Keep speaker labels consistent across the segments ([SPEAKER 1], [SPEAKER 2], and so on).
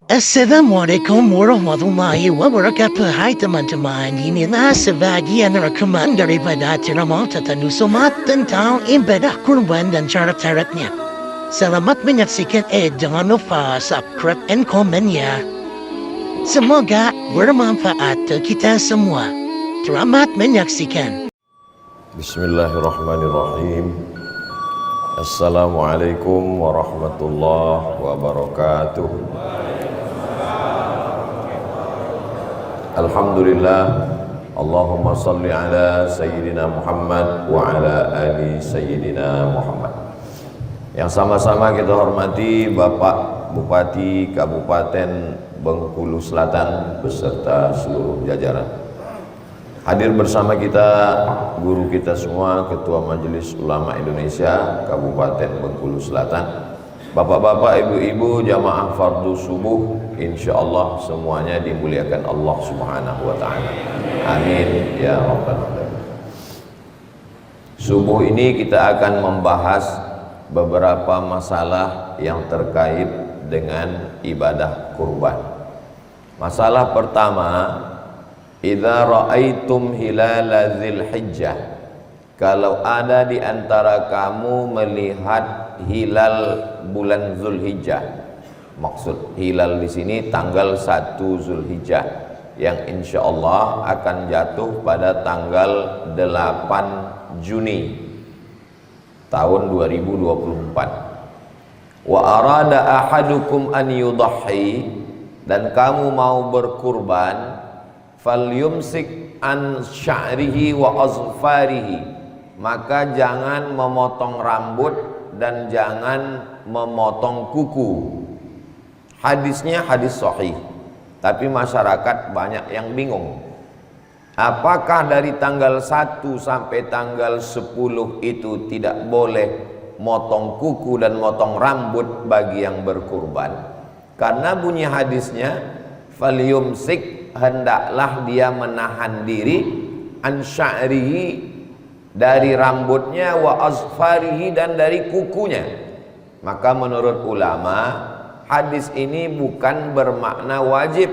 [SPEAKER 1] Assalamualaikum warahmatullahi wabarakatuh. Hai teman-teman, inilah sebagian rekaman daripada ceramah Nusumat tentang ibadah kurban dan syarat-syaratnya. Selamat menyaksikan, jangan lupa subscribe and komen ya. Semoga bermanfaat untuk kita semua. Selamat menyaksikan.
[SPEAKER 2] Bismillahirrahmanirrahim. Assalamualaikum warahmatullahi wabarakatuh. Alhamdulillah, Allahumma salli ala Sayyidina Muhammad wa ala ali Sayyidina Muhammad. Yang sama-sama kita hormati Bapak Bupati Kabupaten Bengkulu Selatan beserta seluruh jajaran. Hadir bersama kita guru kita semua, Ketua Majelis Ulama Indonesia Kabupaten Bengkulu Selatan, bapak-bapak, ibu-ibu, jamaah fardu subuh, insyaallah semuanya dimuliakan Allah Subhanahu wa taala. Amin ya rabbal alamin. Subuh ini kita akan membahas beberapa masalah yang terkait dengan ibadah kurban. Masalah pertama, idza ra'aitum hilala dzilhijjah, kalau ada di antara kamu melihat hilal bulan Zulhijjah. Maksud hilal di sini tanggal 1 Zulhijjah yang insya Allah akan jatuh pada tanggal 8 Juni tahun 2024. Wa arada ahadukum an yudahhi, dan kamu mau berkurban, falyumsik an sya'rihi wa azfarihi, maka jangan memotong rambut dan jangan memotong kuku. Hadisnya hadis sahih, tapi masyarakat banyak yang bingung. Apakah dari tanggal 1 sampai tanggal 10 itu tidak boleh motong kuku dan motong rambut bagi yang berkurban? Karena bunyi hadisnya, falyumsik, hendaklah dia menahan diri, an sya'rihi, dari rambutnya, wa azfarihi, dan dari kukunya. Maka menurut ulama, hadis ini bukan bermakna wajib,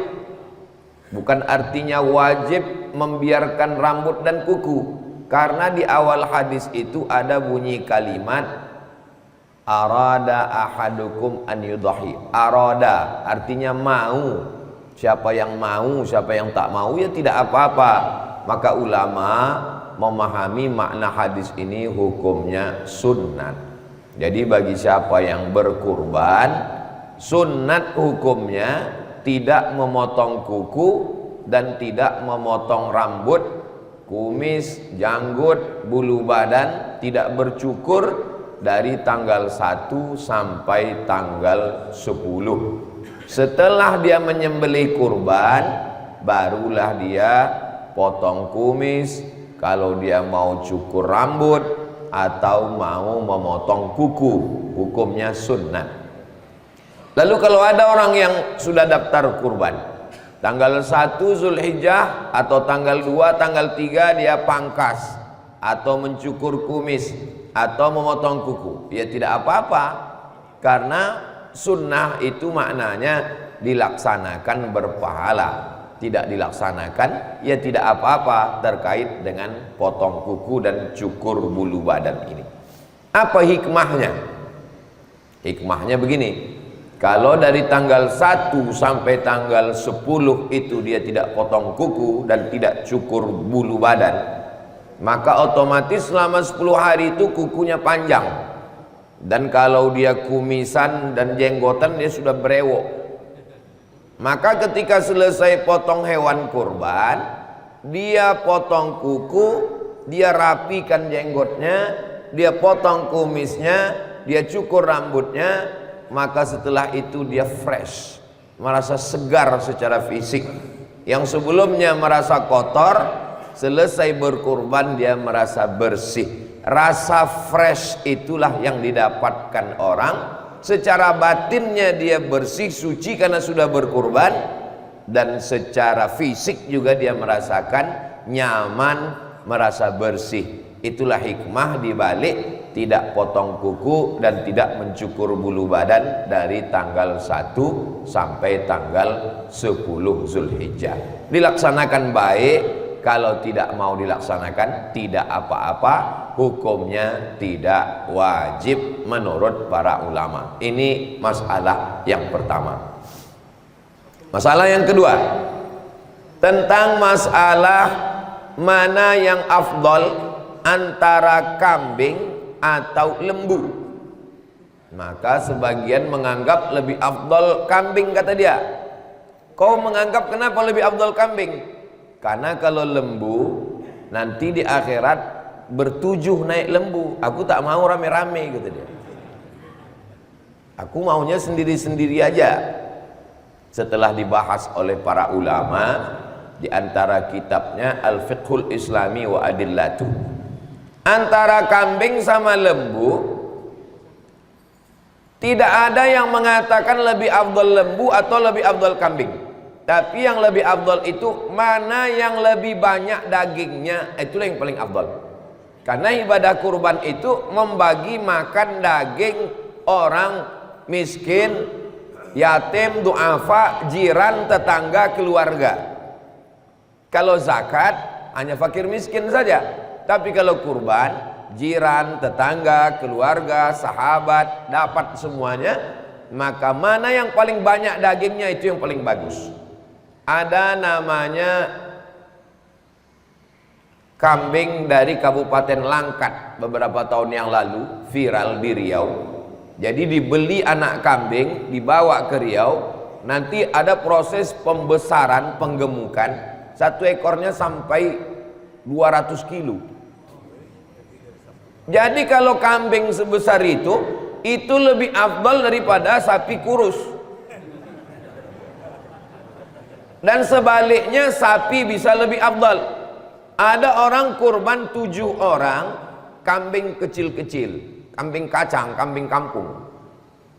[SPEAKER 2] bukan artinya wajib membiarkan rambut dan kuku, karena di awal hadis itu ada bunyi kalimat arada ahadukum an yudahi. Arada artinya mau. Siapa yang mau, siapa yang tak mau ya tidak apa-apa. Maka ulama memahami makna hadis ini hukumnya sunnat. Jadi bagi siapa yang berkurban, sunnat hukumnya tidak memotong kuku dan tidak memotong rambut, kumis, janggut, bulu badan, tidak bercukur dari tanggal 1 sampai tanggal 10. Setelah dia menyembelih kurban, barulah dia potong kumis, kalau dia mau cukur rambut atau mau memotong kuku, hukumnya sunnah. Lalu kalau ada orang yang sudah daftar kurban, tanggal 1 Zulhijjah atau tanggal 2, tanggal 3 dia pangkas atau mencukur kumis atau memotong kuku, ya tidak apa-apa, karena sunnah itu maknanya dilaksanakan berpahala. Tidak dilaksanakan ya tidak apa-apa terkait dengan potong kuku dan cukur bulu badan ini. Apa hikmahnya? Hikmahnya begini, kalau dari tanggal 1 sampai tanggal 10 itu dia tidak potong kuku dan tidak cukur bulu badan, maka otomatis selama 10 hari itu kukunya panjang. Dan kalau dia kumisan dan jenggotan, dia sudah berewok. Maka ketika selesai potong hewan kurban, dia potong kuku, dia rapikan jenggotnya, dia potong kumisnya, dia cukur rambutnya, maka setelah itu dia fresh, merasa segar secara fisik. Yang sebelumnya merasa kotor, selesai berkurban dia merasa bersih. Rasa fresh itulah yang didapatkan orang. Secara batinnya dia bersih, suci karena sudah berkurban, dan secara fisik juga dia merasakan nyaman, merasa bersih. Itulah hikmah dibalik tidak potong kuku dan tidak mencukur bulu badan dari tanggal 1 sampai tanggal 10 Zulhijjah. Dilaksanakan baik, kalau tidak mau dilaksanakan tidak apa-apa, hukumnya tidak wajib menurut para ulama. Ini masalah yang pertama. Masalah yang kedua, tentang masalah mana yang afdal antara kambing atau lembu. Maka sebagian menganggap lebih afdal kambing, kata dia. Kau menganggap kenapa lebih afdal kambing? Karena kalau lembu nanti di akhirat bertujuh naik lembu. Aku tak mau rame-rame, kata dia. Aku maunya sendiri-sendiri aja. Setelah dibahas oleh para ulama di antara kitabnya Al-Fiqhul Islami wa Adillatuh, antara kambing sama lembu tidak ada yang mengatakan lebih afdal lembu atau lebih afdal kambing. Tapi yang lebih afdal itu mana yang lebih banyak dagingnya, itulah yang paling afdal. Karena ibadah kurban itu membagi makan daging orang miskin, yatim, du'afa, jiran, tetangga, keluarga. Kalau zakat hanya fakir miskin saja. Tapi kalau kurban, jiran, tetangga, keluarga, sahabat dapat semuanya. Maka mana yang paling banyak dagingnya itu yang paling bagus. Ada namanya kambing dari Kabupaten Langkat beberapa tahun yang lalu, viral di Riau. Jadi dibeli anak kambing, dibawa ke Riau, nanti ada proses pembesaran, penggemukan. Satu ekornya sampai 200 kilo. Jadi kalau kambing sebesar itu lebih afdal daripada sapi kurus. Dan sebaliknya sapi bisa lebih afdal. Ada orang kurban 7 orang kambing kecil-kecil, kambing kacang, kambing kampung,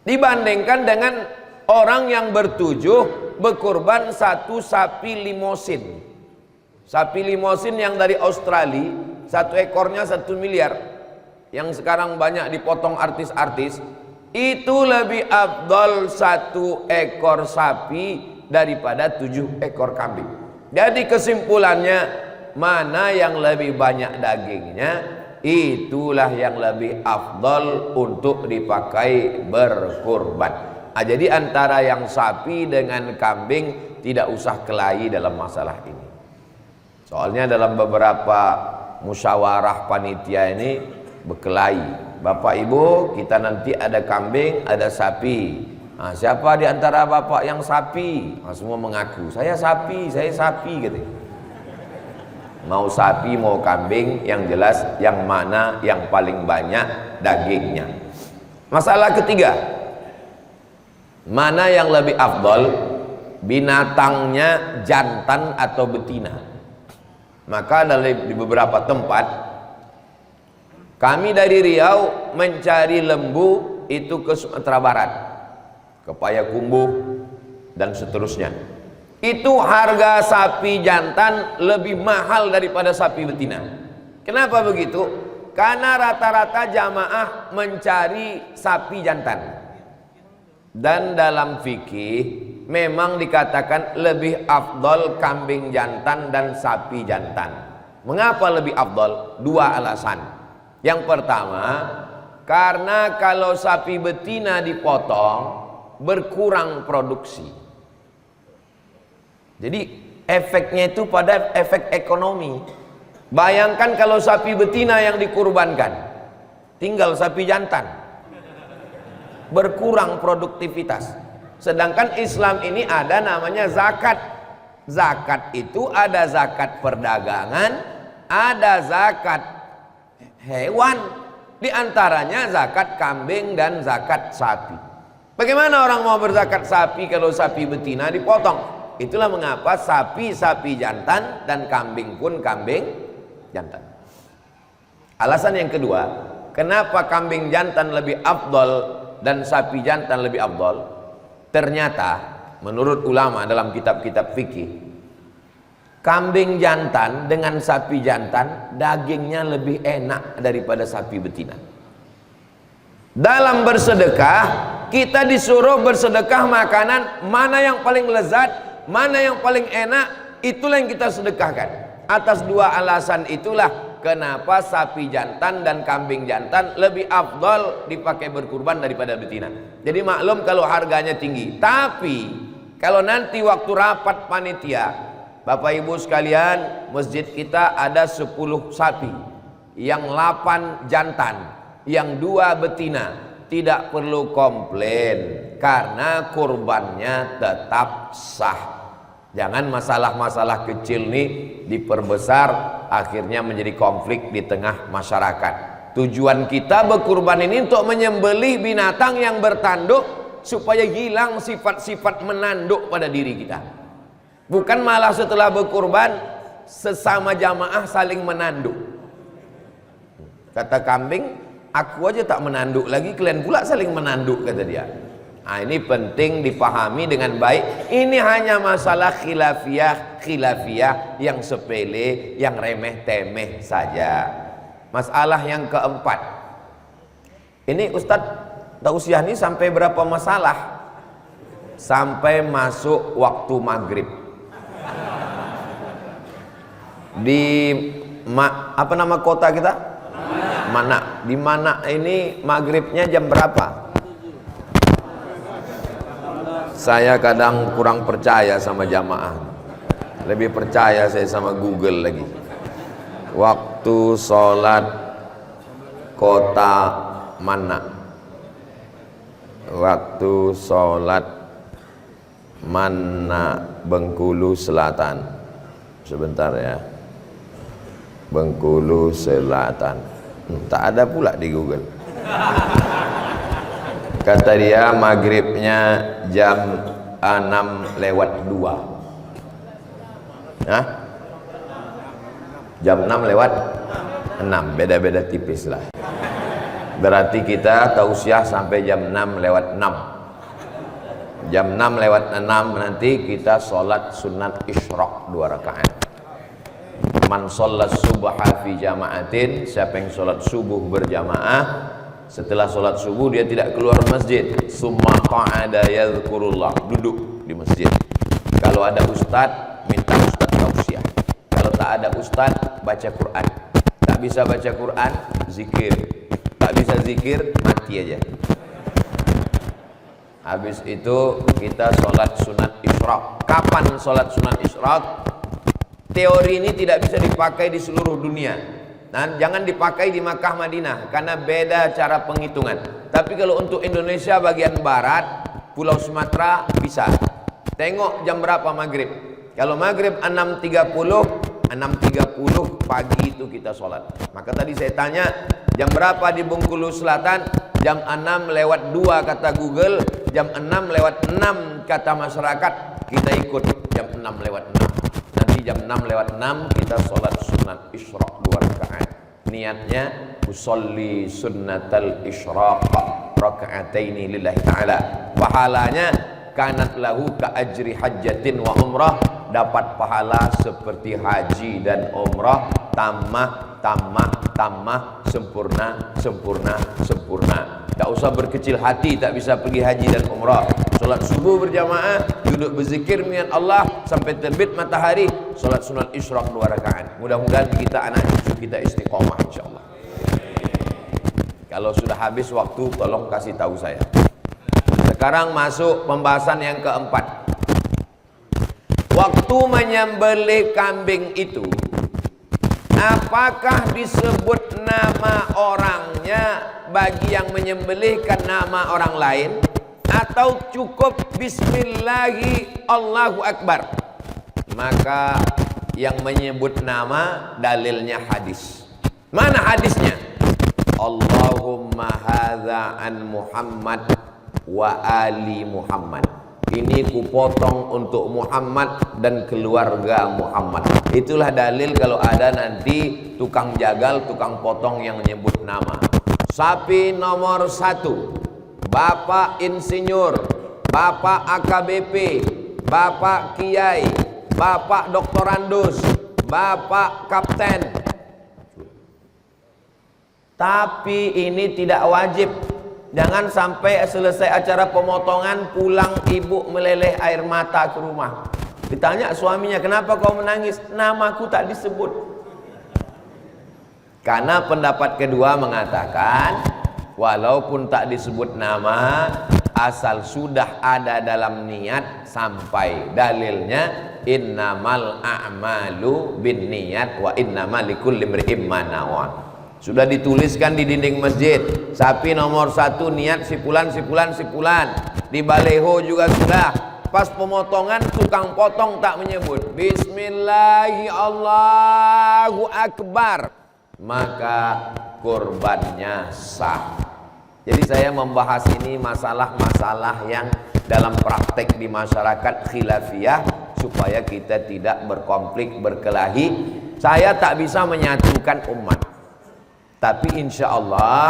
[SPEAKER 2] dibandingkan dengan orang yang bertujuh berkurban satu sapi limosin. Sapi limosin yang dari Australia, satu ekornya 1 miliar, yang sekarang banyak dipotong artis-artis, itu lebih afdal 1 ekor sapi daripada 7 ekor kambing. Jadi kesimpulannya, mana yang lebih banyak dagingnya, itulah yang lebih afdal untuk dipakai berkurban. Jadi antara yang sapi dengan kambing tidak usah kelahi dalam masalah ini. Soalnya dalam beberapa musyawarah panitia ini berkelahi. Bapak Ibu, kita nanti ada kambing, ada sapi. Siapa di antara bapak yang sapi? Semua mengaku, saya sapi gitu. Mau sapi mau kambing, yang jelas yang mana yang paling banyak dagingnya. Masalah ketiga, mana yang lebih afdal, binatangnya jantan atau betina? Maka di beberapa tempat, kami dari Riau mencari lembu itu ke Sumatera Barat, ke Payakumbuh dan seterusnya. Itu harga sapi jantan lebih mahal daripada sapi betina. Kenapa begitu? Karena rata-rata jamaah mencari sapi jantan. Dan dalam fikih memang dikatakan lebih afdal kambing jantan dan sapi jantan. Mengapa lebih afdal? 2 alasan. Yang pertama, karena kalau sapi betina dipotong berkurang produksi. Jadi efeknya itu pada efek ekonomi. Bayangkan kalau sapi betina yang dikurbankan, tinggal sapi jantan, berkurang produktivitas. Sedangkan Islam ini ada namanya zakat. Zakat itu ada zakat perdagangan, ada zakat hewan, di antaranya zakat kambing dan zakat sapi. Bagaimana orang mau berzakat sapi kalau sapi betina dipotong? Itulah mengapa sapi jantan dan kambing pun kambing jantan. Alasan yang kedua, kenapa kambing jantan lebih afdal dan sapi jantan lebih afdal? Ternyata menurut ulama dalam kitab-kitab fikih, kambing jantan dengan sapi jantan dagingnya lebih enak daripada sapi betina. Dalam bersedekah, kita disuruh bersedekah makanan mana yang paling lezat, mana yang paling enak, itulah yang kita sedekahkan. Atas dua alasan itulah kenapa sapi jantan dan kambing jantan lebih afdal dipakai berkurban daripada betina. Jadi maklum kalau harganya tinggi. Tapi kalau nanti waktu rapat panitia, Bapak Ibu sekalian, masjid kita ada 10 sapi, yang 8 jantan, yang 2 betina, tidak perlu komplain karena kurbannya tetap sah. Jangan masalah-masalah kecil nih diperbesar, akhirnya menjadi konflik di tengah masyarakat. Tujuan kita berkurban ini untuk menyembelih binatang yang bertanduk supaya hilang sifat-sifat menanduk pada diri kita. Bukan malah setelah berkurban sesama jamaah saling menanduk. Kata kambing, aku aja tak menanduk lagi, kalian pula saling menanduk, kata dia. Nah, ini penting dipahami dengan baik. Ini hanya masalah khilafiyah yang sepele, yang remeh-temeh saja. Masalah yang keempat. Ini Ustadz tausiah ini sampai berapa masalah? Sampai masuk waktu maghrib. Di apa nama kota kita? Mana? Di mana ini maghribnya jam berapa? Saya kadang kurang percaya sama jamaah, lebih percaya saya sama Google lagi. Waktu sholat kota mana? Waktu sholat mana? Bengkulu Selatan. Sebentar ya, Bengkulu Selatan. Tak ada pula di Google. Kata dia maghribnya jam 6:02. Hah? Jam 6:06, beda-beda tipis lah. Berarti kita tausiah sampai jam 6:06. Jam 6:06 nanti kita sholat sunat isyraq 2 rakaat. Man sholat subha fi jama'atin, siapa yang sholat subuh berjamaah, setelah sholat subuh dia tidak keluar masjid, summa qa'ada yadhkurullah, duduk di masjid. Kalau ada ustadz, minta ustadz tausiah. Kalau tak ada ustadz, baca Quran. Tak bisa baca Quran, zikir. Tak bisa zikir, mati aja. Habis itu kita sholat sunat isyraq. Kapan sholat sunat isyraq? Teori ini tidak bisa dipakai di seluruh dunia. Nah, jangan dipakai di Makkah Madinah karena beda cara penghitungan. Tapi kalau untuk Indonesia bagian barat, Pulau Sumatera bisa. Tengok jam berapa maghrib. Kalau maghrib 6.30 pagi itu kita sholat. Maka tadi saya tanya jam berapa di Bengkulu Selatan? Jam 6:02 kata Google, jam 6:06 kata masyarakat. Kita ikut jam 6:06. Nanti jam 6:06 kita sholat sunat isyraq 2 rakaat. Niatnya usolli sunnatal isyraq raka'ataini lillahi ta'ala. Pahalanya kanat lahu ka ajri hajjatin wa umrah, dapat pahala seperti haji dan umrah, tamah sempurna. Tak usah berkecil hati tak bisa pergi haji dan umrah. Solat subuh berjamaah, duduk berzikir mengingat Allah sampai terbit matahari, solat sunat isyraq 2 rakaat. Mudah-mudahan kita anak cucu kita istiqomah insyaallah. Kalau sudah habis waktu tolong kasih tahu saya. Sekarang masuk pembahasan yang keempat. Waktu menyembelih kambing itu, apakah disebut nama orangnya bagi yang menyembelihkan nama orang lain, atau cukup bismillahi Allahu Akbar? Maka yang menyebut nama dalilnya hadis. Mana hadisnya? Allahumma hadza an Muhammad wa ali Muhammad. Ini kupotong untuk Muhammad dan keluarga Muhammad. Itulah dalil kalau ada nanti tukang jagal, tukang potong yang menyebut nama. Sapi nomor 1, Bapak Insinyur, Bapak AKBP, Bapak Kiai, Bapak Doktorandus, Bapak Kapten. Tapi ini tidak wajib. Jangan sampai selesai acara pemotongan pulang ibu meleleh air mata ke rumah. Ditanya suaminya, kenapa kau menangis? Namaku tak disebut. Karena pendapat kedua mengatakan, walaupun tak disebut nama, asal sudah ada dalam niat sampai dalilnya innamal a'malu binniyat wa innamal likulli imri'in ma nawa. Sudah dituliskan di dinding masjid, sapi nomor 1 niat sipulan. Di baleho juga sudah. Pas pemotongan tukang potong tak menyebut Bismillahi Allahu Akbar, maka kurbannya sah. Jadi saya membahas ini masalah-masalah yang dalam praktek di masyarakat khilafiyah, supaya kita tidak berkonflik, berkelahi. Saya tak bisa menyatukan umat, tapi insya Allah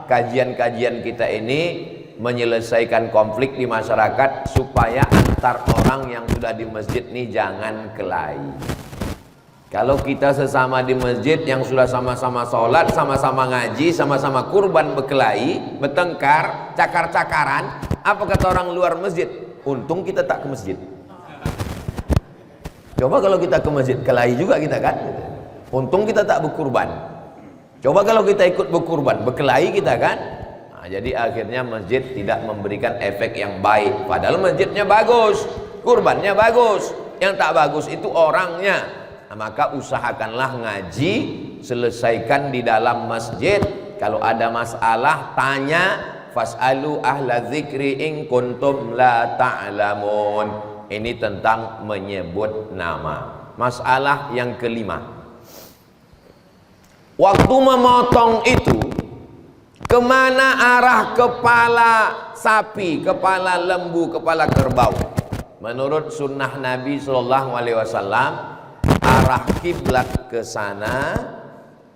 [SPEAKER 2] kajian-kajian kita ini menyelesaikan konflik di masyarakat, supaya antar orang yang sudah di masjid ini jangan kelahi. Kalau kita sesama di masjid yang sudah sama-sama sholat, sama-sama ngaji, sama-sama kurban, berkelahi, bertengkar, cakar-cakaran, apa kata orang luar masjid? Untung kita tak ke masjid. Coba kalau kita ke masjid, kelahi juga kita kan. Untung kita tak berkurban. Coba kalau kita ikut berkurban, berkelahi kita kan. Nah, jadi akhirnya masjid tidak memberikan efek yang baik. Padahal masjidnya bagus, kurbannya bagus. Yang tak bagus itu orangnya. Nah, maka usahakanlah ngaji, selesaikan di dalam masjid. Kalau ada masalah tanya, fas'alu ahla dzikri in kuntum la ta'lamun. Ini tentang menyebut nama. Masalah yang kelima, waktu memotong itu kemana arah kepala sapi, kepala lembu, kepala kerbau? Menurut sunnah Nabi SAW, arah kiblat ke sana,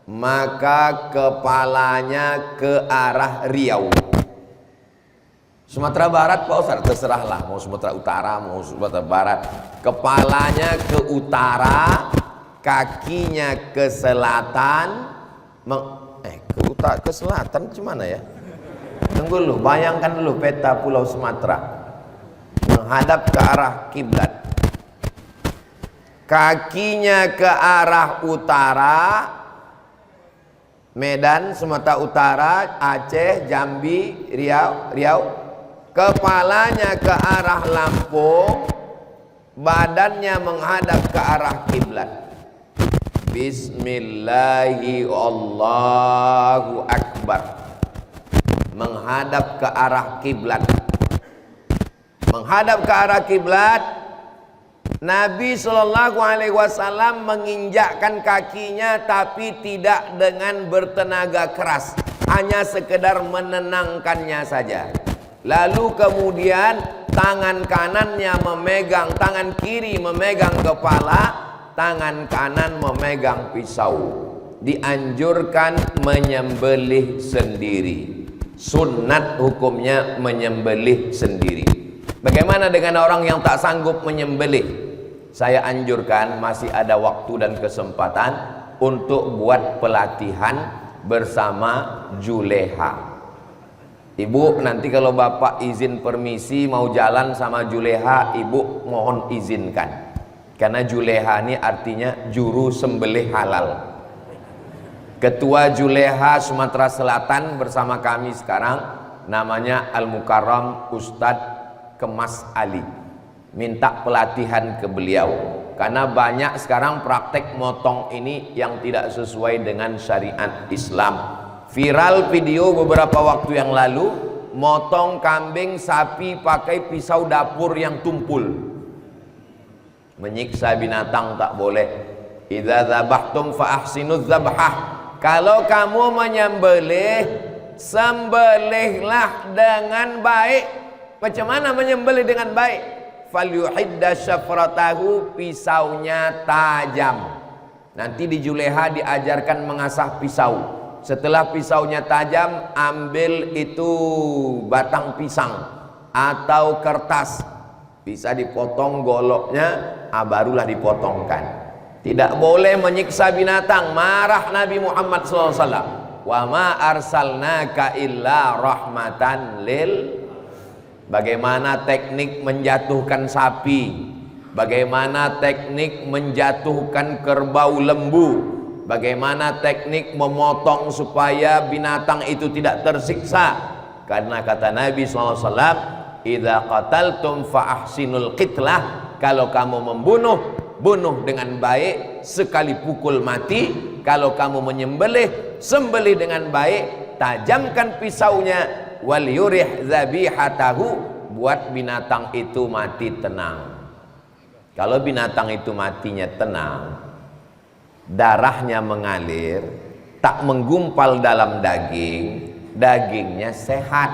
[SPEAKER 2] maka kepalanya ke arah Riau. Sumatera Barat Pak Ustaz, terserahlah, mau Sumatera Utara, mau Sumatera Barat. Kepalanya ke utara, kakinya ke selatan. Ke selatan gimana ya? Tunggu dulu, bayangkan dulu peta Pulau Sumatera menghadap ke arah kiblat. Kakinya ke arah utara, Medan, Sumatera Utara, Aceh, Jambi, Riau. Kepalanya ke arah Lampung, badannya menghadap ke arah kiblat. Bismillahi Allahu Akbar, menghadap ke arah kiblat. Menghadap ke arah kiblat, Nabi SAW menginjakkan kakinya, tapi tidak dengan bertenaga keras, hanya sekedar menenangkannya saja. Lalu kemudian tangan kanannya memegang, tangan kiri memegang kepala, tangan kanan memegang pisau. Dianjurkan menyembelih sendiri. Sunnat hukumnya menyembelih sendiri. Bagaimana dengan orang yang tak sanggup menyembelih? Saya anjurkan, masih ada waktu dan kesempatan untuk buat pelatihan bersama Juleha. Ibu, nanti kalau bapak izin permisi mau jalan sama Juleha, ibu mohon izinkan. Karena Juleha ini artinya juru sembelih halal. Ketua Juleha Sumatera Selatan bersama kami sekarang namanya Al-Mukarram Ustadz Kemas Ali. Minta pelatihan ke beliau, karena banyak sekarang praktek motong ini yang tidak sesuai dengan syariat Islam. Viral video beberapa waktu yang lalu, motong kambing, sapi pakai pisau dapur yang tumpul. Menyiksa binatang tak boleh. Idza dzabhtum fa ahsinuz dzabhah. Kalau kamu menyembelih, sembelihlah dengan baik. Bagaimana menyembelih dengan baik? Falyuhidda syafratahu, pisaunya tajam. Nanti di Juleha diajarkan mengasah pisau. Setelah pisaunya tajam, ambil itu batang pisang atau kertas, bisa dipotong goloknya, barulah dipotongkan. Tidak boleh menyiksa binatang. Marah Nabi Muhammad SAW. Wa ma arsalnaka illa rahmatan lil. Bagaimana teknik menjatuhkan sapi, bagaimana teknik menjatuhkan kerbau lembu, bagaimana teknik memotong supaya binatang itu tidak tersiksa. Karena kata Nabi SAW, idza qataltum fa ahsinul qitlah. Kalau kamu membunuh, bunuh dengan baik, sekali pukul mati. Kalau kamu menyembelih, sembelih dengan baik, tajamkan pisaunya, wal yurih dzabihatahu, buat binatang itu mati tenang. Kalau binatang itu matinya tenang, darahnya mengalir, tak menggumpal dalam daging, dagingnya sehat,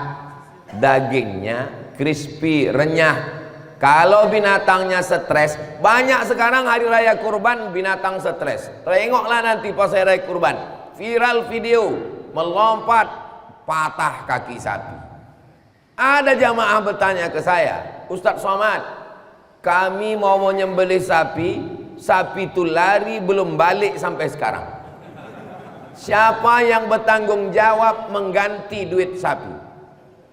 [SPEAKER 2] dagingnya crispy, renyah. Kalau binatangnya stres, banyak sekarang hari raya kurban binatang stres. Tengoklah nanti pas hari raya kurban, viral video melompat patah kaki sapi. Ada jamaah bertanya ke saya, Ustadz Somad, kami mau menyembelih sapi, sapi itu lari belum balik sampai sekarang. Siapa yang bertanggung jawab mengganti duit sapi?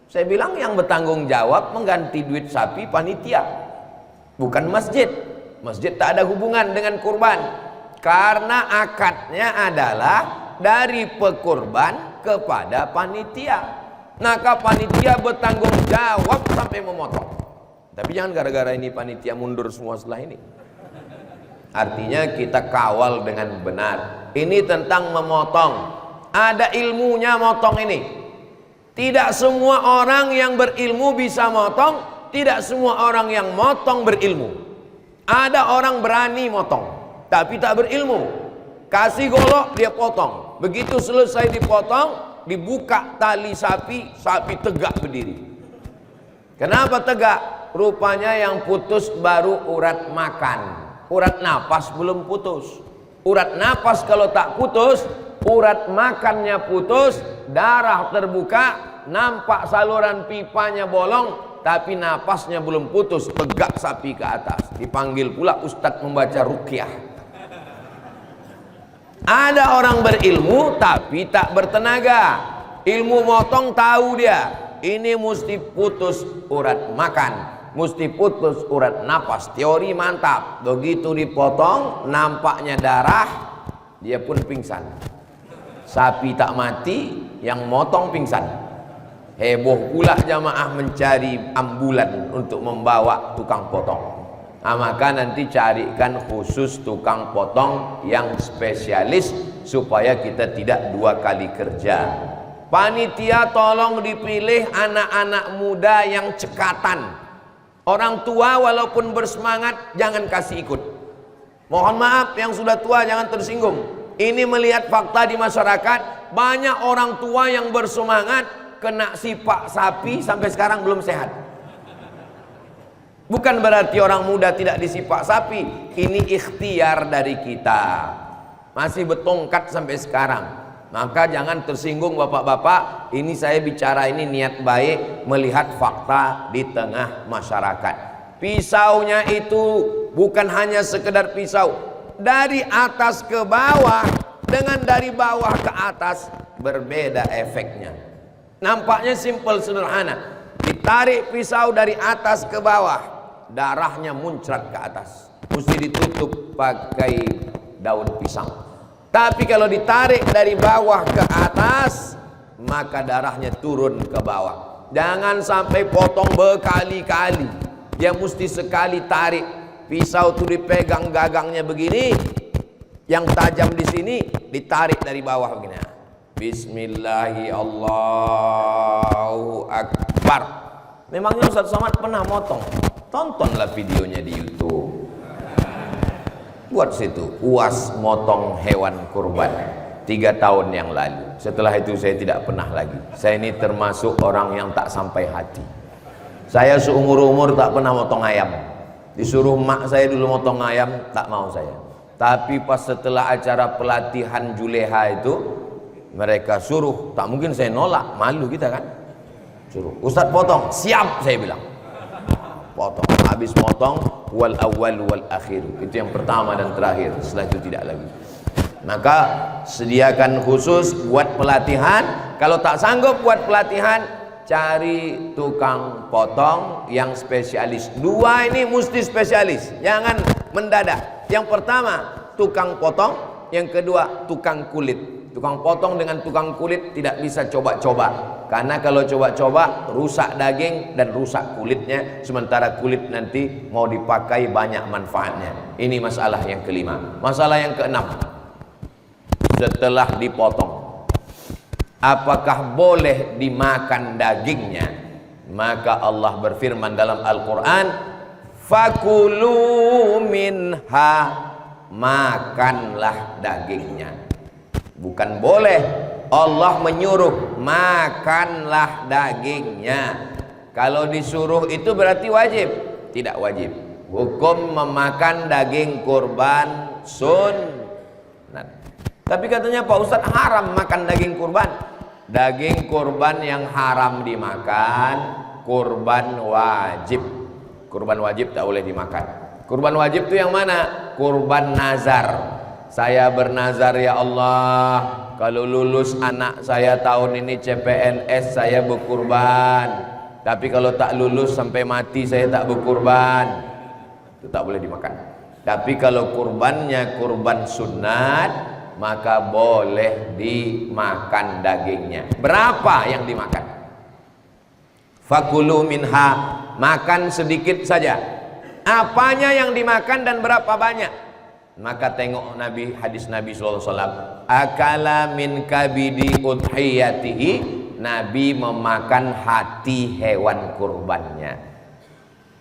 [SPEAKER 2] Saya bilang yang bertanggung jawab mengganti duit sapi panitia, bukan masjid. Masjid tak ada hubungan dengan kurban, karena akadnya adalah dari pekurban kepada panitia. Maka panitia bertanggung jawab sampai memotong. Tapi jangan gara-gara ini panitia mundur semua setelah ini. Artinya kita kawal dengan benar. Ini tentang memotong. Ada ilmunya motong ini. Tidak semua orang yang berilmu bisa motong. Tidak semua orang yang motong berilmu. Ada orang berani motong, tapi tak berilmu. Kasih golok dia potong. Begitu selesai dipotong, dibuka tali sapi, sapi tegak berdiri. Kenapa tegak? Rupanya yang putus baru urat makan. Urat napas belum putus. Urat napas kalau tak putus, urat makannya putus, darah terbuka, nampak saluran pipanya bolong, tapi napasnya belum putus, tegak sapi ke atas. Dipanggil pula ustadz membaca ruqyah. Ada orang berilmu tapi tak bertenaga. Ilmu motong tahu dia, ini mesti putus urat makan, mesti putus urat napas. Teori mantap. Begitu dipotong, nampaknya darah, dia pun pingsan. Sapi tak mati, yang motong pingsan. Heboh pula jamaah mencari ambulan untuk membawa tukang potong. Nah, maka nanti carikan khusus tukang potong yang spesialis supaya kita tidak dua kali kerja. Panitia tolong dipilih anak-anak muda yang cekatan. Orang tua walaupun bersemangat jangan kasih ikut. Mohon maaf yang sudah tua jangan tersinggung. Ini melihat fakta di masyarakat, banyak orang tua yang bersemangat kena sipak sapi sampai sekarang belum sehat. Bukan berarti orang muda tidak disipak sapi, ini ikhtiar dari kita. Masih bertongkat sampai sekarang. Maka jangan tersinggung bapak-bapak, ini saya bicara ini niat baik melihat fakta di tengah masyarakat. Pisaunya itu bukan hanya sekedar pisau, dari atas ke bawah dengan dari bawah ke atas berbeda efeknya. Nampaknya simpel sederhana. Ditarik pisau dari atas ke bawah, darahnya muncrat ke atas, mesti ditutup pakai daun pisang. Tapi kalau ditarik dari bawah ke atas, maka darahnya turun ke bawah. Jangan sampai potong berkali-kali. Dia mesti sekali tarik. Pisau itu dipegang gagangnya begini, yang tajam di sini ditarik dari bawah begini. Bismillahi Allahu Akbar. Memangnya Ustadz Somad pernah motong? Tontonlah videonya di YouTube. Buat situ, UAS motong hewan kurban 3 tahun yang lalu. Setelah itu saya tidak pernah lagi. Saya ini termasuk orang yang tak sampai hati. Saya seumur-umur tak pernah motong ayam. Disuruh mak saya dulu motong ayam, tak mau saya. Tapi pas setelah acara pelatihan Juleha itu, mereka suruh, tak mungkin saya nolak, malu kita kan. Suruh, Ustadz potong, siap saya bilang. Potong, habis potong, wal awal wal akhir. Itu yang pertama dan terakhir, setelah itu tidak lagi. Maka sediakan khusus buat pelatihan. Kalau tak sanggup buat pelatihan, cari tukang potong yang spesialis. Dua ini mesti spesialis, jangan mendadak. Yang pertama tukang potong, yang kedua tukang kulit. Tukang potong dengan tukang kulit tidak bisa coba-coba, karena kalau coba-coba rusak daging dan rusak kulitnya, sementara kulit nanti mau dipakai banyak manfaatnya. Ini masalah yang kelima. Masalah yang keenam, setelah dipotong, apakah boleh dimakan dagingnya? Maka Allah berfirman dalam Al-Quran, fakulu minha, makanlah dagingnya. Bukan boleh, Allah menyuruh makanlah dagingnya. Kalau disuruh itu berarti wajib? Tidak wajib. Hukum memakan daging kurban sunnah. Tapi katanya Pak Ustadz haram makan daging kurban. Daging kurban yang haram dimakan kurban wajib. Kurban wajib tak boleh dimakan. Kurban wajib itu yang mana? Kurban nazar. Saya bernazar, ya Allah, kalau lulus anak saya tahun ini CPNS saya berkurban. Tapi kalau tak lulus sampai mati saya tak berkurban. Itu tak boleh dimakan. Tapi kalau kurbannya kurban sunat, maka boleh dimakan dagingnya. Berapa yang dimakan? Fakulu minha, makan sedikit saja. Apanya yang dimakan dan berapa banyak? Maka tengok Nabi, hadis Nabi SAW, akala min kabidi udhiyatihi, Nabi memakan hati hewan kurbannya.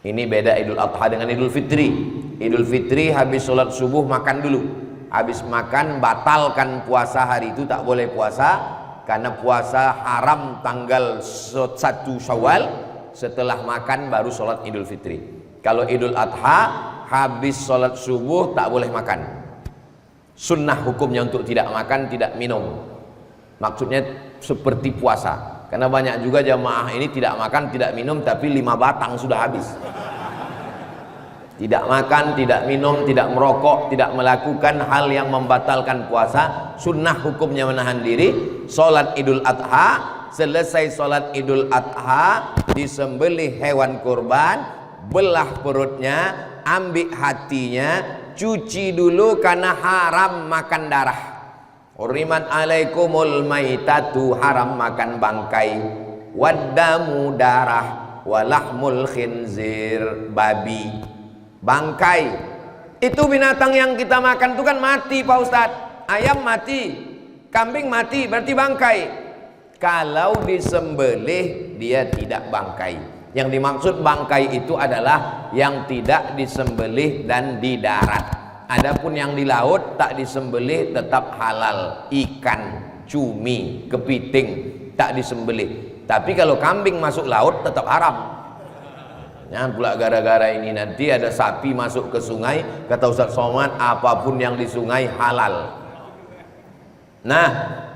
[SPEAKER 2] Ini beda Idul Adha dengan Idul Fitri. Idul Fitri habis sholat subuh makan dulu. Habis makan batalkan puasa hari itu, tak boleh puasa, karena puasa haram tanggal 1 Syawal. Setelah makan baru sholat Idul Fitri. Kalau Idul Adha habis sholat subuh tak boleh makan. Sunnah hukumnya untuk tidak makan, tidak minum. Maksudnya seperti puasa. Karena banyak juga jamaah ini tidak makan, tidak minum, tapi 5 batang sudah habis. Tidak makan, tidak minum, tidak merokok, tidak melakukan hal yang membatalkan puasa. Sunnah hukumnya menahan diri. Sholat Idul Adha, selesai sholat Idul Adha, disembelih hewan kurban, belah perutnya, ambil hatinya, cuci dulu karena haram makan darah. Hurimat alaikumul maitatu, haram makan bangkai, waddamu darah, walahmul khinzir, babi. Bangkai itu binatang yang kita makan itu kan mati Pak Ustadz. Ayam mati, kambing mati, berarti bangkai. Kalau disembelih dia tidak bangkai. Yang dimaksud bangkai itu adalah yang tidak disembelih dan di darat. Adapun yang di laut tak disembelih tetap halal. Ikan, cumi, kepiting tak disembelih. Tapi kalau kambing masuk laut tetap haram. Jangan pula gara-gara ini nanti ada sapi masuk ke sungai, kata Ustaz Somad, apapun yang di sungai halal. Nah,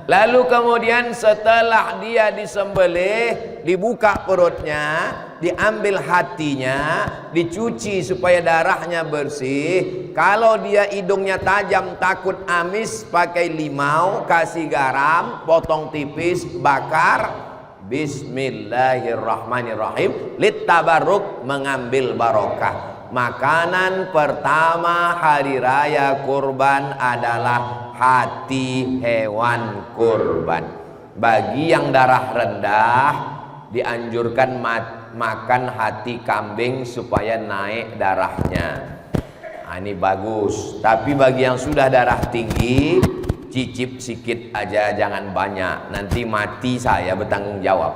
[SPEAKER 2] lalu kemudian setelah dia disembelih, dibuka perutnya, diambil hatinya, dicuci supaya darahnya bersih. Kalau dia hidungnya tajam takut amis, pakai limau, kasih garam, potong tipis, bakar. Bismillahirrahmanirrahim, littabarruk, mengambil barokah. Makanan pertama hari raya kurban adalah hati hewan kurban. Bagi yang darah rendah dianjurkan makan hati kambing supaya naik darahnya. Nah, ini bagus. Tapi bagi yang sudah darah tinggi, cicip sikit aja, jangan banyak, nanti mati saya bertanggung jawab.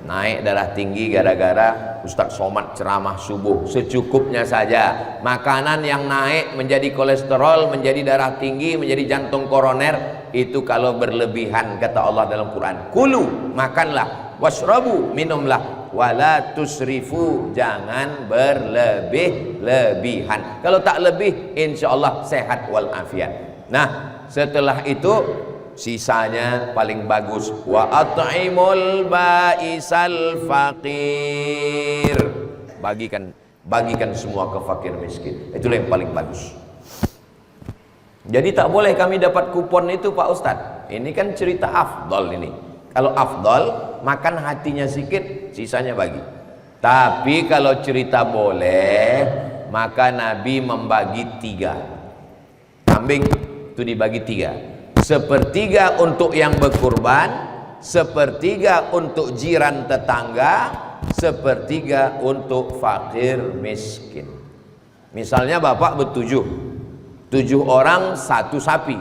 [SPEAKER 2] Naik darah tinggi gara-gara Ustaz Somad ceramah subuh, secukupnya saja. Makanan yang naik menjadi kolesterol, menjadi darah tinggi, menjadi jantung koroner, itu kalau berlebihan, kata Allah dalam Quran, kulu, makanlah, washrabu, minumlah, wala tusrifu, jangan berlebih-lebihan. Kalau tak lebih, insya Allah sehat walafiat. Nah, setelah itu sisanya paling bagus, wa at'imul ba'isal faqir, bagikan semua ke fakir miskin. Itulah yang paling bagus. Jadi tak boleh kami dapat kupon itu Pak Ustadz. Ini kan cerita afdol ini. Kalau afdol, makan hatinya sedikit, sisanya bagi. Tapi kalau cerita boleh, maka Nabi membagi 3. Kambing itu dibagi 3. Sepertiga untuk yang berkurban, sepertiga untuk jiran tetangga, sepertiga untuk fakir miskin. Misalnya bapak bertujuh, 7 orang 1 sapi,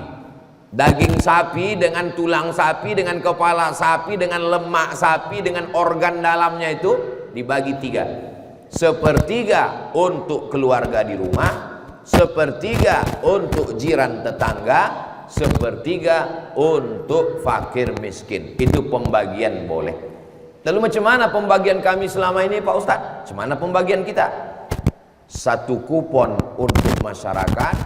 [SPEAKER 2] daging sapi dengan tulang sapi, dengan kepala sapi, dengan lemak sapi, dengan organ dalamnya itu dibagi 3. Sepertiga untuk keluarga di rumah, sepertiga untuk jiran tetangga, sepertiga untuk fakir miskin. Itu pembagian boleh. Lalu macam mana pembagian kami selama ini Pak Ustadz? Macam mana pembagian kita? 1 kupon untuk masyarakat,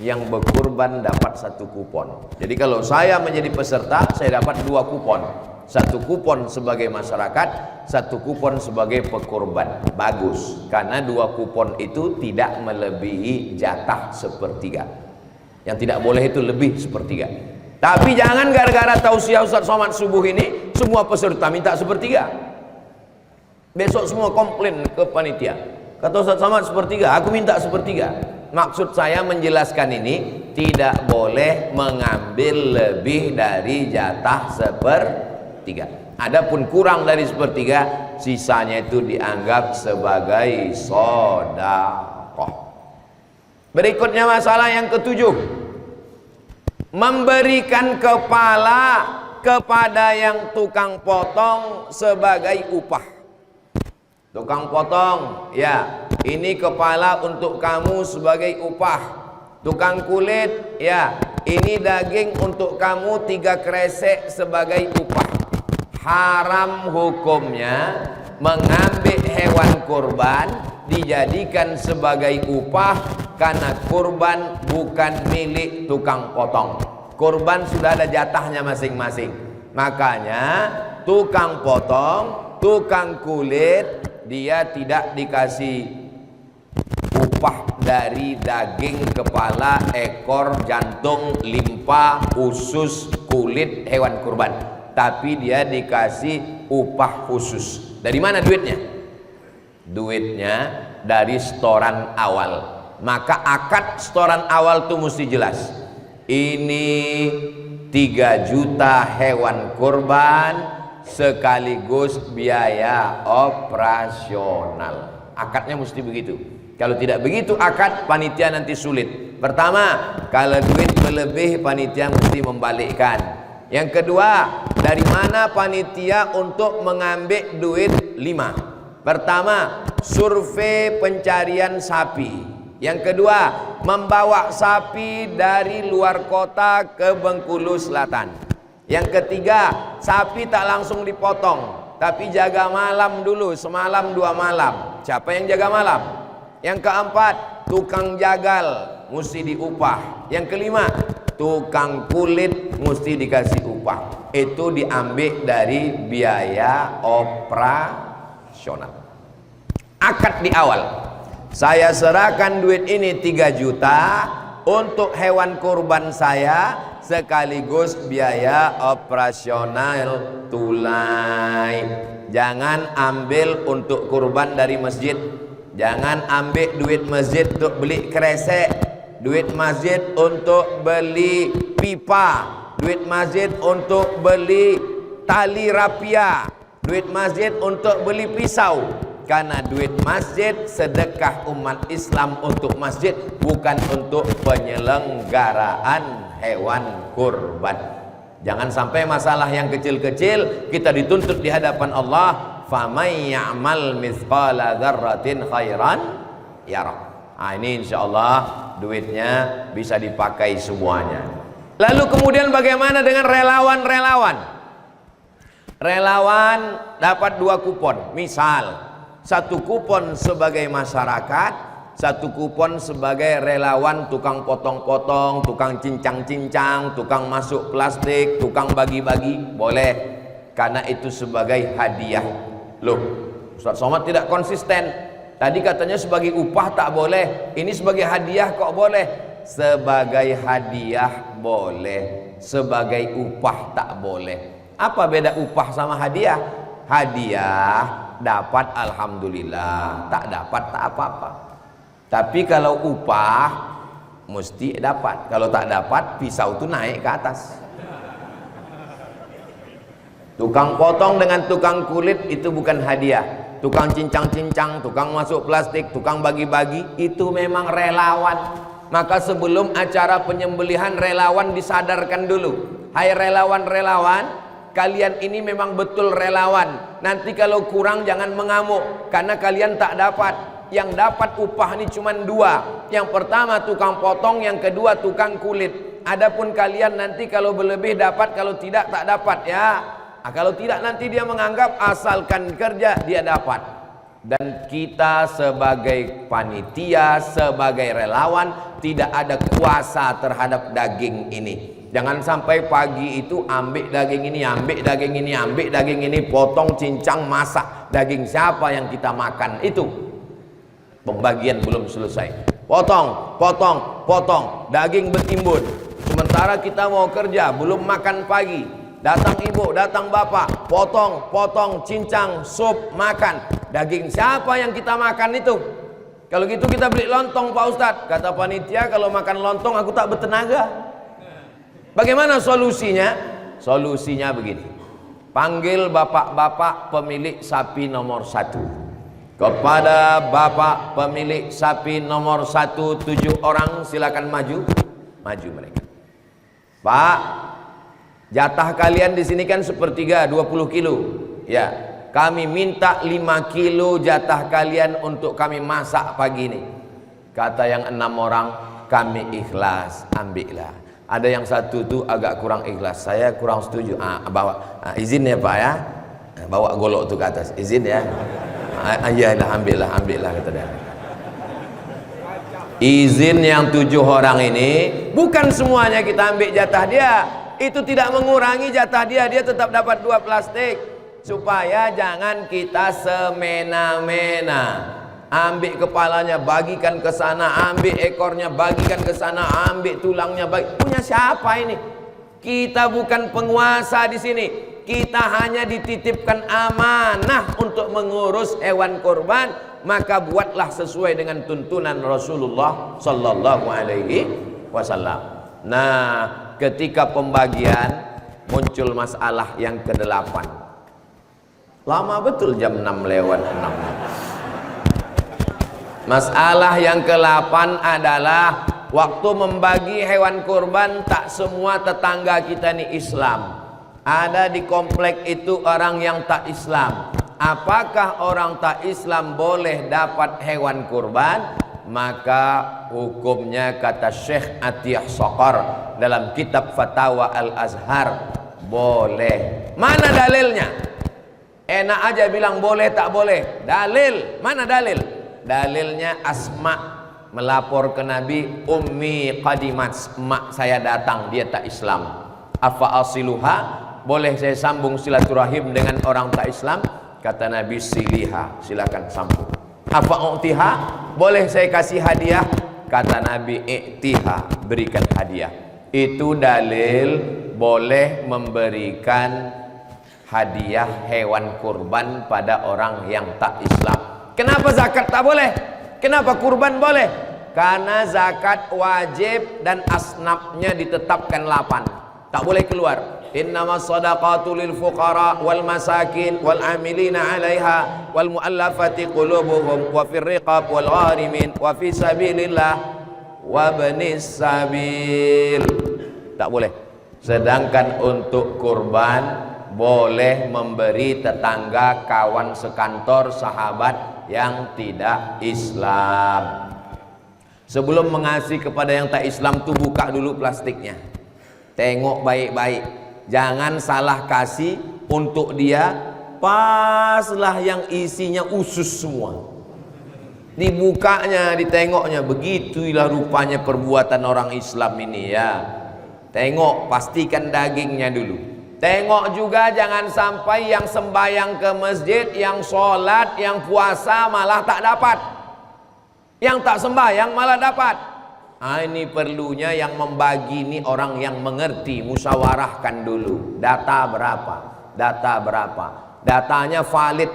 [SPEAKER 2] yang berkurban dapat 1 kupon. Jadi kalau saya menjadi peserta, saya dapat 2 kupon. 1 kupon sebagai masyarakat, 1 kupon sebagai pekurban. Bagus, karena 2 kupon itu tidak melebihi jatah sepertiga. Yang tidak boleh itu lebih sepertiga. Tapi jangan gara-gara tausiah Ustaz Somad subuh ini, semua peserta minta sepertiga. Besok semua komplain ke panitia. Kata Ustaz Somad sepertiga, aku minta sepertiga. Maksud saya menjelaskan ini, tidak boleh mengambil lebih dari jatah sepertiga. Adapun kurang dari sepertiga, sisanya itu dianggap sebagai sedekah. Berikutnya masalah yang ke-7, memberikan kepala kepada yang tukang potong sebagai upah. Tukang potong, ya, ini kepala untuk kamu sebagai upah. Tukang kulit, ya, ini daging untuk kamu 3 kresek sebagai upah. Haram hukumnya mengambil hewan kurban dijadikan sebagai upah, karena kurban bukan milik tukang potong. Kurban sudah ada jatahnya masing-masing. Makanya tukang potong, tukang kulit, dia tidak dikasih upah dari daging, kepala, ekor, jantung, limpa, usus, kulit hewan kurban, tapi dia dikasih upah khusus. Dari mana duitnya? Duitnya dari setoran awal. Maka akad setoran awal itu mesti jelas. Ini 3 juta hewan kurban sekaligus biaya operasional. Akadnya mesti begitu. Kalau tidak begitu akad, panitia nanti sulit. Pertama, kalau duit berlebih, panitia mesti membalikkan. Yang kedua, dari mana panitia untuk mengambil duit 5? Pertama, survei pencarian sapi. Yang kedua, membawa sapi dari luar kota ke Bengkulu Selatan. Yang ketiga, sapi tak langsung dipotong, tapi jaga malam dulu, semalam 2 malam. Siapa yang jaga malam? Yang keempat, tukang jagal mesti diupah. Yang kelima, tukang kulit mesti dikasih upah. Itu diambil dari biaya operasional. Akad di awal, saya serahkan duit ini 3 juta untuk hewan kurban saya, sekaligus biaya operasional tunai. Jangan ambil untuk kurban dari masjid. Jangan ambil duit masjid untuk beli kresek, duit masjid untuk beli pipa, duit masjid untuk beli tali rapia, duit masjid untuk beli pisau. Karena duit masjid sedekah umat Islam untuk masjid, bukan untuk penyelenggaraan hewan kurban. Jangan sampai masalah yang kecil-kecil kita dituntut di hadapan Allah. Famay ya'mal mithqala dzarratin khairan yarah. Ini insyaallah duitnya bisa dipakai semuanya. Lalu kemudian bagaimana dengan relawan-relawan? Relawan dapat 2 kupon. Misal 1 kupon sebagai masyarakat, 1 kupon sebagai relawan tukang potong-potong, tukang cincang-cincang, tukang masuk plastik, tukang bagi-bagi, boleh. Karena itu sebagai hadiah. Loh, Ustaz Somad tidak konsisten. Tadi katanya sebagai upah tak boleh, ini sebagai hadiah kok boleh. Sebagai hadiah boleh, sebagai upah tak boleh. Apa beda upah sama hadiah? Hadiah dapat alhamdulillah, tak dapat tak apa-apa. Tapi kalau upah mesti dapat. Kalau tak dapat, pisau itu naik ke atas. Tukang potong dengan tukang kulit itu bukan hadiah. Tukang cincang-cincang, tukang masuk plastik, tukang bagi-bagi, itu memang relawan. Maka sebelum acara penyembelihan, relawan disadarkan dulu. Hai relawan-relawan, kalian ini memang betul relawan. Nanti kalau kurang jangan mengamuk, karena kalian tak dapat. Yang dapat upah ini cuma dua. Yang pertama tukang potong, yang kedua tukang kulit. Adapun kalian nanti kalau berlebih dapat, kalau tidak tak dapat ya. Kalau tidak nanti dia menganggap asalkan kerja dia dapat. Dan kita sebagai panitia, sebagai relawan, tidak ada kuasa terhadap daging ini. Jangan sampai pagi itu ambil daging ini, ambil daging ini, ambil daging ini, potong, cincang, masak. Daging siapa yang kita makan? Itu pembagian belum selesai. Potong, potong, potong, daging bertimbun. Sementara kita mau kerja, belum makan pagi. Datang ibu, datang bapak, potong, potong, cincang, sup, makan. Daging siapa yang kita makan itu? Kalau gitu kita beli lontong Pak Ustadz. Kata panitia, kalau makan lontong aku tak bertenaga. Bagaimana solusinya? Solusinya begini. Panggil bapak-bapak pemilik sapi nomor 1. Kepada bapak pemilik sapi nomor 1, 7 orang silakan maju. Maju mereka. Pak, jatah kalian di sini kan sepertiga, 20 kilo. Ya. Kami minta 5 kilo jatah kalian untuk kami masak pagi ini. Kata yang 6 orang, kami ikhlas, ambillah. Ada yang 1 tuh agak kurang ikhlas, saya kurang setuju. Bawa izin ya Pak ya, bawa golok tuh ke atas, izin ya. Iyalah, ambillah kata dia. Izin yang 7 orang ini, bukan semuanya kita ambil jatah dia. Itu tidak mengurangi jatah dia, dia tetap dapat 2 plastik. Supaya jangan kita semena-mena. Ambil kepalanya, bagikan ke sana, ambil ekornya, bagikan ke sana, ambil tulangnya, punya siapa ini? Kita bukan penguasa di sini. Kita hanya dititipkan amanah untuk mengurus hewan kurban, maka buatlah sesuai dengan tuntunan Rasulullah sallallahu alaihi wasallam. Nah, ketika pembagian muncul masalah yang ke-8. Lama betul jam 6 lewat 6. Masalah yang ke-8 adalah waktu membagi hewan kurban, tak semua tetangga kita ini Islam. Ada di komplek itu orang yang tak Islam. Apakah orang tak Islam boleh dapat hewan kurban? Maka hukumnya kata Syekh Atiyah Saqar dalam kitab Fatawa Al-Azhar, boleh. Mana dalilnya? Enak aja bilang boleh tak boleh. Dalil, mana dalil? Dalilnya Asma melapor ke Nabi, ummi qadimat, mak saya datang, dia tak Islam. Afa asiluha, boleh saya sambung silaturahim dengan orang tak Islam? Kata Nabi, siliha, silakan sambung. Afa u'tiha, boleh saya kasih hadiah? Kata Nabi, i'tiha, berikan hadiah. Itu dalil boleh memberikan hadiah hewan kurban pada orang yang tak Islam. Kenapa zakat tak boleh? Kenapa kurban boleh? Karena zakat wajib dan asnafnya ditetapkan 8. Tak boleh keluar. Innamas shadaqatu lil fuqara wal masakin wal amilina 'alaiha wal mu'allafati qulubuhum wa fir riqab wal gharimin wa fi sabilillah wa ibnis sabil. Tak boleh. Sedangkan untuk kurban boleh memberi tetangga, kawan sekantor, sahabat yang tidak Islam. Sebelum mengasih kepada yang tak Islam tuh buka dulu plastiknya, tengok baik-baik, jangan salah kasih untuk dia. Paslah yang isinya usus semua, dibukanya, ditengoknya, begitulah rupanya perbuatan orang Islam ini ya. Tengok, pastikan dagingnya dulu. Tengok juga jangan sampai yang sembahyang ke masjid, yang sholat, yang puasa malah tak dapat. Yang tak sembahyang malah dapat. Ini perlunya yang membagi ini orang yang mengerti, musyawarahkan dulu. Data berapa? Data berapa? Datanya valid.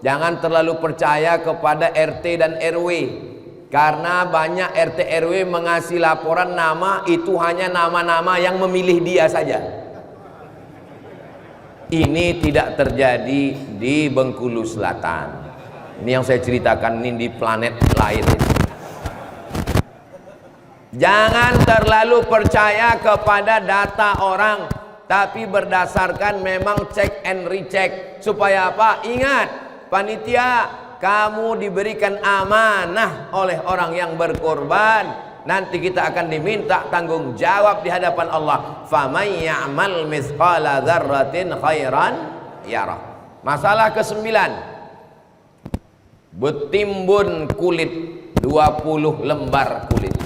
[SPEAKER 2] Jangan terlalu percaya kepada RT dan RW. Karena banyak RT RW mengasih laporan nama itu hanya nama-nama yang memilih dia saja. Ini tidak terjadi di Bengkulu Selatan. Ini yang saya ceritakan ini di planet lain. Jangan terlalu percaya kepada data orang, tapi berdasarkan memang cek and recheck. Supaya apa? Ingat, panitia, kamu diberikan amanah oleh orang yang berkorban. Nanti kita akan diminta tanggung jawab di hadapan Allah. Faman ya'mal mithqala dzarratin khairan yarah. Masalah ke-9. Betimbun kulit 20 lembar kulit.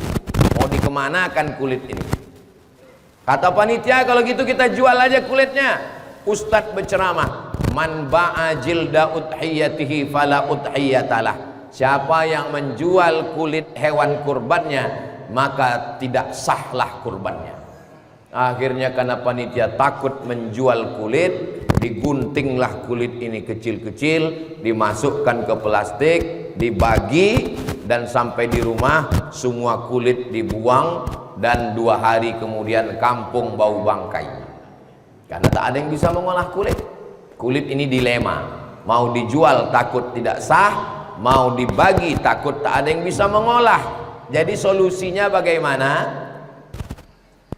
[SPEAKER 2] Mau dikemanakan kulit ini? Kata panitia, kalau gitu kita jual aja kulitnya. Ustadz berceramah, man ba'a jilda udhiyatihi fala udhiyatalah. Siapa yang menjual kulit hewan kurbannya, maka tidak sahlah kurbannya. Akhirnya karena panitia takut menjual kulit, diguntinglah kulit ini kecil-kecil, dimasukkan ke plastik, dibagi, dan sampai di rumah semua kulit dibuang, dan 2 hari kemudian kampung bau bangkai. Karena tak ada yang bisa mengolah kulit. Kulit ini dilema, mau dijual takut tidak sah, mau dibagi takut tak ada yang bisa mengolah. Jadi solusinya bagaimana?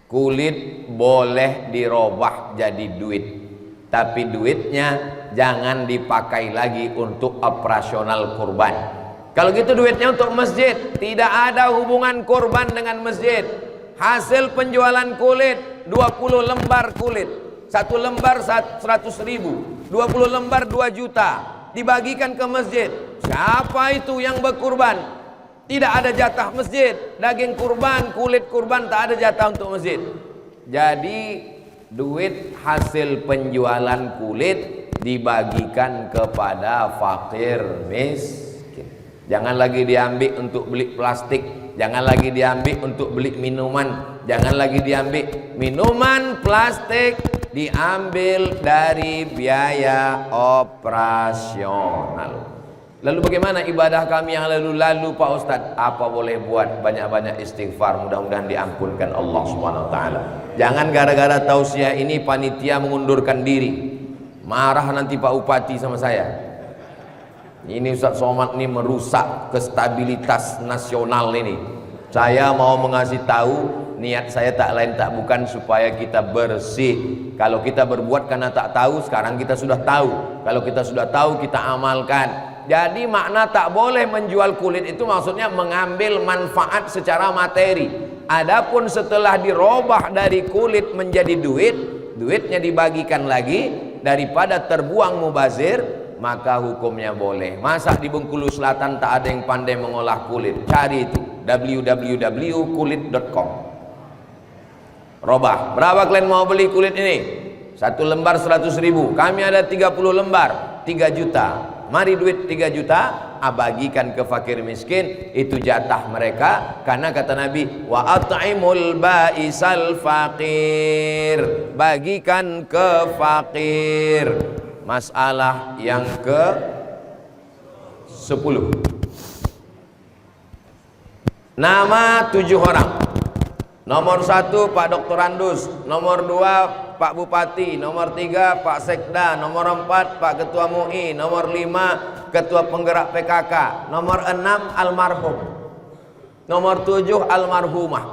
[SPEAKER 2] Kulit boleh dirobah jadi duit, tapi duitnya jangan dipakai lagi untuk operasional kurban. Kalau gitu duitnya untuk masjid. Tidak ada hubungan kurban dengan masjid. Hasil penjualan kulit 20 lembar kulit, 1 lembar 100.000, 20 lembar 2 juta, dibagikan ke masjid. Siapa itu yang berkurban? Tidak ada jatah masjid. Daging kurban, kulit kurban, tak ada jatah untuk masjid. Jadi duit hasil penjualan kulit dibagikan kepada fakir miskin. Jangan lagi diambil untuk beli plastik, jangan lagi diambil untuk beli minuman, jangan lagi diambil minuman plastik, diambil dari biaya operasional. Lalu bagaimana ibadah kami yang lalu-lalu Pak Ustadz? Apa boleh buat? Banyak-banyak istighfar, mudah-mudahan diampunkan Allah Subhanahu wa taala. Jangan gara-gara tausiah ini panitia mengundurkan diri. Marah nanti Pak Upati sama saya. Ini Ustadz Somad ini merusak kestabilitas nasional ini. Saya mau mengasih tahu, niat saya tak lain tak bukan supaya kita bersih. Kalau kita berbuat karena tak tahu, sekarang kita sudah tahu. Kalau kita sudah tahu, kita amalkan. Jadi makna tak boleh menjual kulit itu maksudnya mengambil manfaat secara materi. Adapun setelah dirobah dari kulit menjadi duit, duitnya dibagikan lagi daripada terbuang mubazir, maka hukumnya boleh. Masa di Bengkulu Selatan tak ada yang pandai mengolah kulit? Cari itu, www.kulit.com. Robah. Berapa kalian mau beli kulit ini? 1 lembar 100.000. Kami ada 30 lembar, 3 juta. Mari duit 3 juta, bagikan ke fakir miskin. Itu jatah mereka. Karena kata Nabi, wa at'imul ba'isal faqir. Bagikan ke fakir. Masalah yang ke-10. Nama 7 orang. Nomor 1 Pak Dr. Andus, nomor 2 Pak Bupati, nomor 3 Pak Sekda, nomor 4 Pak Ketua MUI, nomor 5 Ketua Penggerak PKK, nomor 6 almarhum, nomor 7 almarhumah.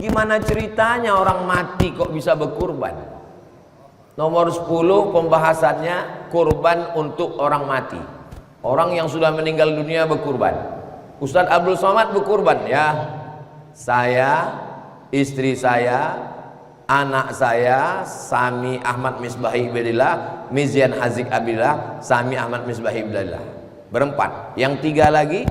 [SPEAKER 2] Gimana ceritanya orang mati kok bisa berkurban? Nomor 10 pembahasannya kurban untuk orang mati. Orang yang sudah meninggal dunia berkurban. Ustadz Abdul Somad berkurban ya. Saya, istri saya, anak saya, Sami Ahmad Misbahi Billah, Mizian Hazik Abillah, Sami Ahmad Misbahi Billah. Berempat. Yang 3 lagi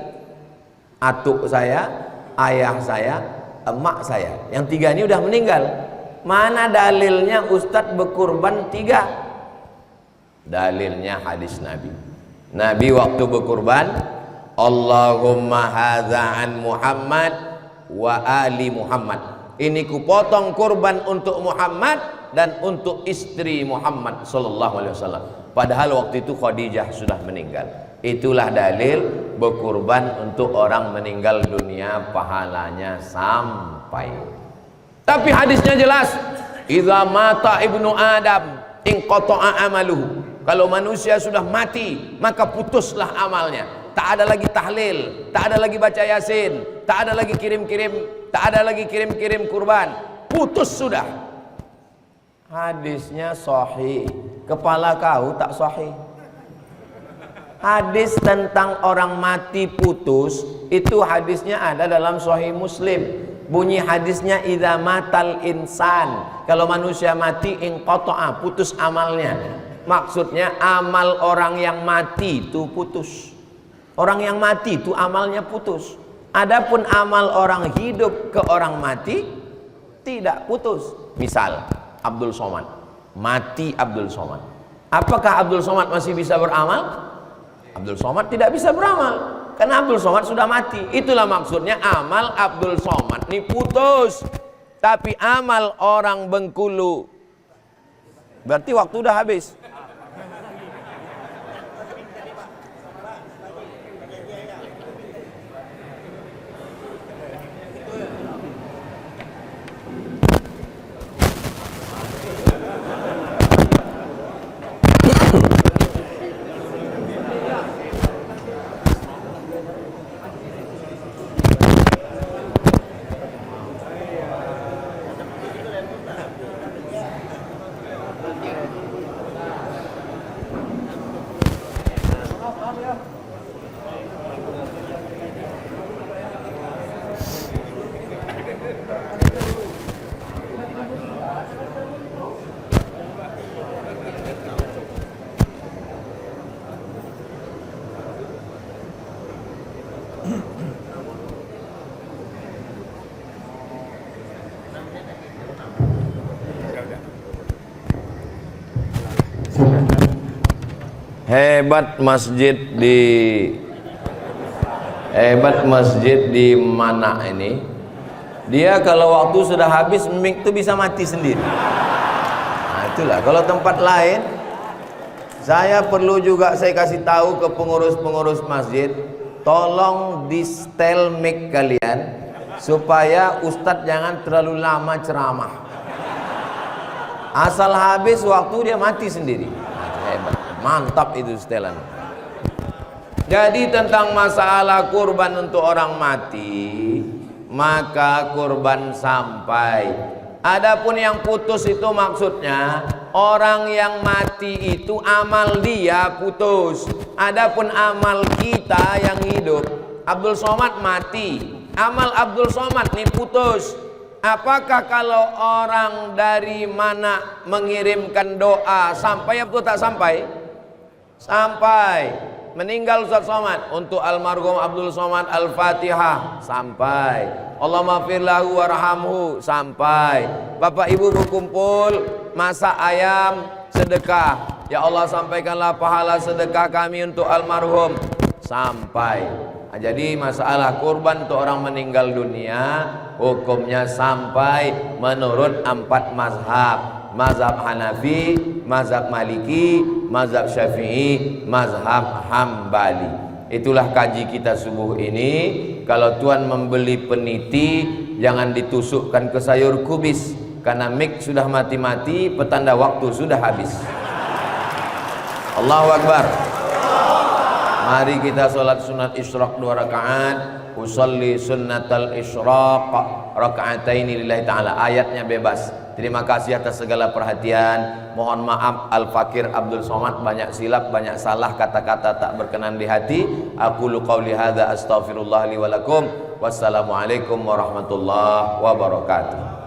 [SPEAKER 2] atuk saya, ayah saya, emak saya. Yang 3 ini udah meninggal. Mana dalilnya Ustadz berkurban 3? Dalilnya hadis Nabi. Nabi waktu berkurban, Allahumma hadza an Muhammad wa ali Muhammad. Ini kupotong kurban untuk Muhammad dan untuk istri Muhammad sallallahu alaihi wasallam. Padahal waktu itu Khadijah sudah meninggal. Itulah dalil berkurban untuk orang meninggal dunia pahalanya sampai. Tapi hadisnya jelas, idza mata ibnu Adam inqata'a amaluhu. Kalau manusia sudah mati, maka putuslah amalnya. Tak ada lagi tahlil, tak ada lagi baca yasin, tak ada lagi kirim-kirim kurban. Putus sudah. Hadisnya sahih. Kepala kau tak sahih. Hadis tentang orang mati putus itu hadisnya ada dalam Sahih Muslim. Bunyi hadisnya idza matal insan. Kalau manusia mati inqata'a, putus amalnya. Maksudnya amal orang yang mati itu putus. Orang yang mati itu amalnya putus. Adapun amal orang hidup ke orang mati tidak putus. Misal Abdul Somad, mati Abdul Somad. Apakah Abdul Somad masih bisa beramal? Abdul Somad tidak bisa beramal karena Abdul Somad sudah mati. Itulah maksudnya amal Abdul Somad ini putus. Tapi amal orang Bengkulu berarti waktu udah habis. Hebat masjid di mana ini? Dia kalau waktu sudah habis mic itu bisa mati sendiri. Nah, itulah kalau tempat lain saya perlu juga saya kasih tahu ke pengurus-pengurus masjid, tolong di setel mic kalian supaya ustadz jangan terlalu lama ceramah. Asal habis waktu dia mati sendiri. Hebat. Mantap itu setelan. Jadi tentang masalah kurban untuk orang mati, maka kurban sampai. Adapun yang putus itu maksudnya orang yang mati itu amal dia putus. Adapun amal kita yang hidup, Abdul Somad mati, amal Abdul Somad nih putus. Apakah kalau orang dari mana mengirimkan doa sampai atau tak sampai? Sampai. Meninggal Ustaz Somad, untuk almarhum Abdul Somad Al-Fatihah sampai. Allahumma fir lahu warhamhu sampai. Bapak Ibu berkumpul masak ayam sedekah, ya Allah sampaikanlah pahala sedekah kami untuk almarhum sampai. Nah, jadi masalah kurban untuk orang meninggal dunia hukumnya sampai menurut 4 mazhab. Mazhab Hanafi, mazhab Maliki, mazhab Syafi'i, mazhab Hambali. Itulah kaji kita subuh ini. Kalau Tuan membeli peniti, jangan ditusukkan ke sayur kubis, karena mic sudah mati-mati, petanda waktu sudah habis. Allahu Akbar. Mari kita sholat sunat isyraq 2 rakaat. Usalli sunnatal isyraq raka'ataini lillahi ta'ala. Ayatnya bebas. Terima kasih atas segala perhatian. Mohon maaf Al-Fakir Abdul Somad banyak silap, banyak salah, kata-kata tak berkenan di hati. Aqulu qauli hadza astaghfirullah li wa lakum. Wassalamualaikum warahmatullahi wabarakatuh.